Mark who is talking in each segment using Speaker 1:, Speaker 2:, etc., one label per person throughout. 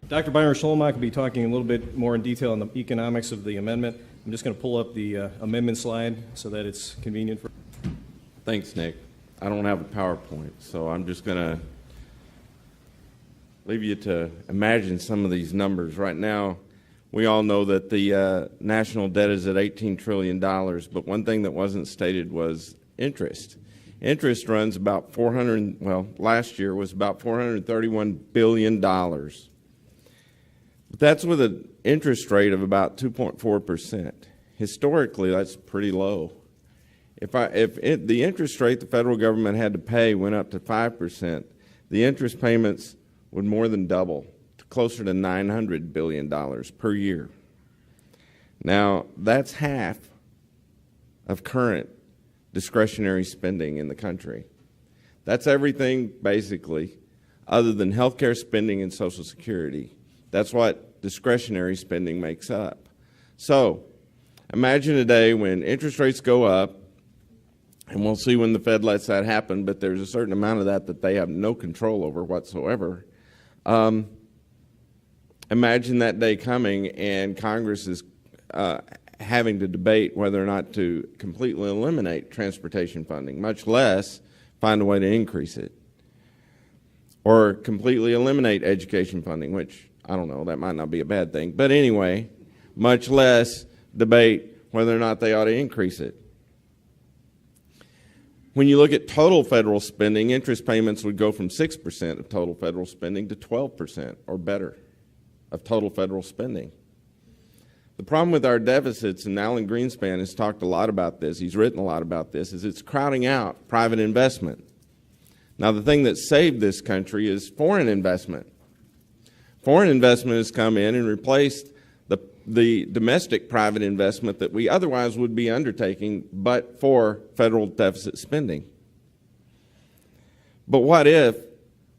Speaker 1: Dr. Byron Schlomach will be talking a little bit more in detail on the economics of the amendment. I'm just going to pull up the amendment slide so that it's convenient for.
Speaker 2: Thanks, Nick. I don't have a PowerPoint, so I'm just going to leave you to imagine some of these numbers. Right now, we all know that the national debt is at $18 trillion, but one thing that wasn't stated was interest. Interest runs about last year was about $431 billion. But that's with an interest rate of about 2.4%. Historically, that's pretty low. If the interest rate the federal government had to pay went up to 5%, the interest payments would more than double, to closer to $900 billion per year. Now, that's half of current discretionary spending in the country. That's everything, basically, other than health care spending and Social Security. That's what discretionary spending makes up. So, imagine a day when interest rates go up, and we'll see when the Fed lets that happen, but there's a certain amount of that they have no control over whatsoever. Imagine that day coming and Congress is having to debate whether or not to completely eliminate transportation funding, much less find a way to increase it, or completely eliminate education funding, which, I don't know, that might not be a bad thing. But anyway, much less debate whether or not they ought to increase it. When you look at total federal spending, interest payments would go from 6% of total federal spending to 12% or better of total federal spending. The problem with our deficits, and Alan Greenspan has talked a lot about this, he's written a lot about this, is it's crowding out private investment. Now, the thing that saved this country is foreign investment. Foreign investment has come in and replaced the domestic private investment that we otherwise would be undertaking but for federal deficit spending. But what if,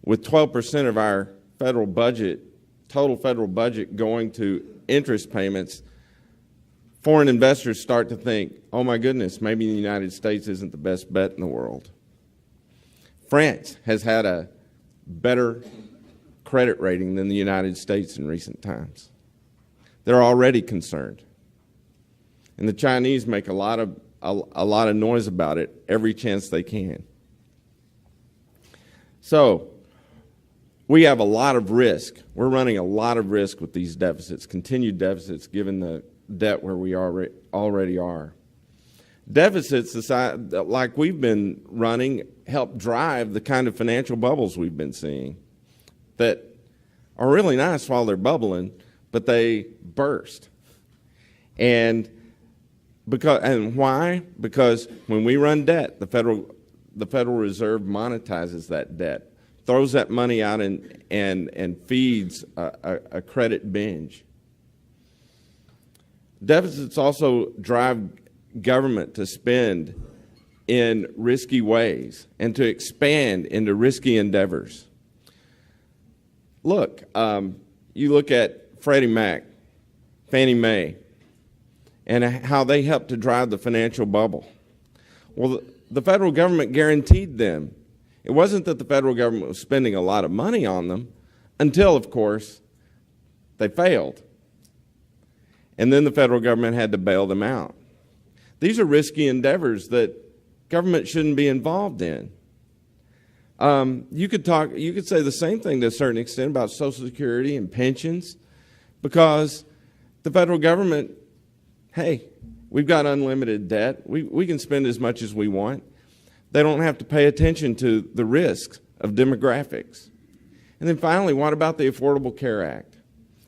Speaker 2: with 12% of our federal budget, total federal budget going to interest payments, foreign investors start to think, oh my goodness, maybe the United States isn't the best bet in the world. France has had a better credit rating than the United States in recent times. They're already concerned. And the Chinese make a lot of noise about it every chance they can. So, we have a lot of risk. We're running a lot of risk with these deficits, continued deficits, given the debt where we already are. Deficits, like we've been running, help drive the kind of financial bubbles we've been seeing that are really nice while they're bubbling, but they burst. And why? Because when we run debt, the Federal Reserve monetizes that debt, throws that money out and feeds a credit binge. Deficits also drive government to spend in risky ways and to expand into risky endeavors. Look, you look at Freddie Mac, Fannie Mae, and how they helped to drive the financial bubble. Well, the federal government guaranteed them. It wasn't that the federal government was spending a lot of money on them until, of course, they failed. And then the federal government had to bail them out. These are risky endeavors that government shouldn't be involved in. You could say the same thing to a certain extent about Social Security and pensions, because the federal government, hey, we've got unlimited debt. We can spend as much as we want. They don't have to pay attention to the risks of demographics. And then finally, what about the Affordable Care Act?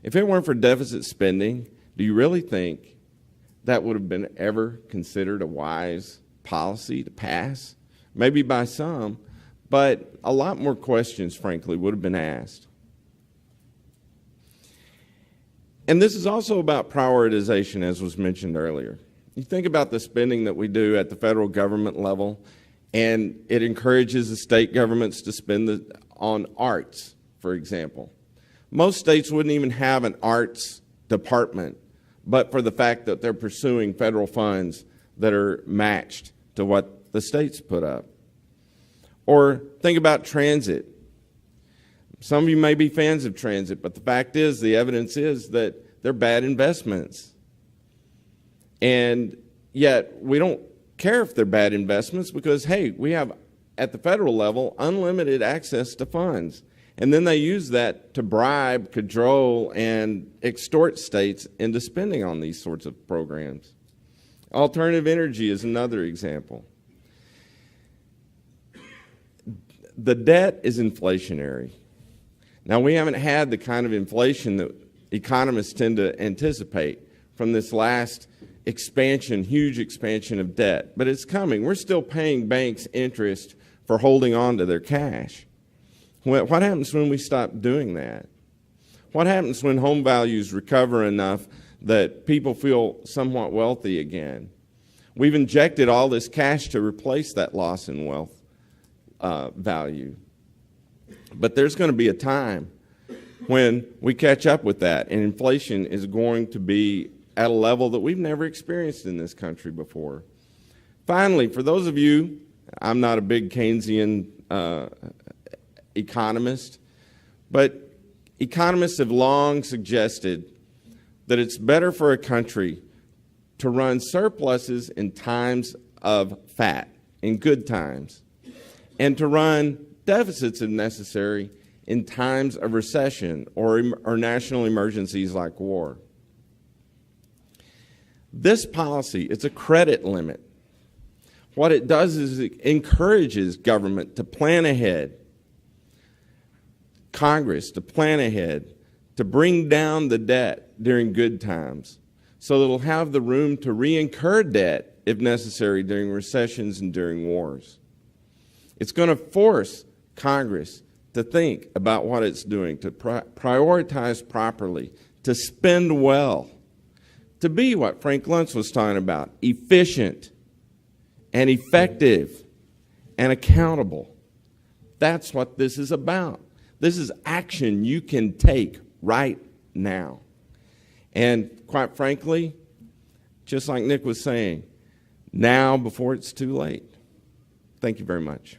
Speaker 2: If it weren't for deficit spending, do you really think that would have been ever considered a wise policy to pass? Maybe by some, but a lot more questions, frankly, would have been asked. And this is also about prioritization, as was mentioned earlier. You think about the spending that we do at the federal government level, and it encourages the state governments to spend on arts, for example. Most states wouldn't even have an arts department, but for the fact that they're pursuing federal funds that are matched to what the states put up. Or think about transit. Some of you may be fans of transit, but the fact is, the evidence is that they're bad investments. And yet, we don't care if they're bad investments because, hey, we have, at the federal level, unlimited access to funds. And then they use that to bribe, cajole, and extort states into spending on these sorts of programs. Alternative energy is another example. The debt is inflationary. Now, we haven't had the kind of inflation that economists tend to anticipate from this last expansion, huge expansion of debt, but it's coming. We're still paying banks interest for holding on to their cash. What happens when we stop doing that? What happens when home values recover enough that people feel somewhat wealthy again? We've injected all this cash to replace that loss in wealth value. But there's going to be a time when we catch up with that, and inflation is going to be at a level that we've never experienced in this country before. Finally, for those of you, I'm not a big Keynesian economist, but economists have long suggested that it's better for a country to run surpluses in times of fat, in good times, and to run deficits if necessary in times of recession or national emergencies like war. This policy, it's a credit limit. What it does is it encourages government to plan ahead, Congress to plan ahead, to bring down the debt during good times so that it'll have the room to re-incur debt if necessary during recessions and during wars. It's going to force Congress to think about what it's doing, to prioritize properly, to spend well, to be what Frank Luntz was talking about, efficient and effective and accountable. That's what this is about. This is action you can take right now. And quite frankly, just like Nick was saying, now before it's too late. Thank you very much.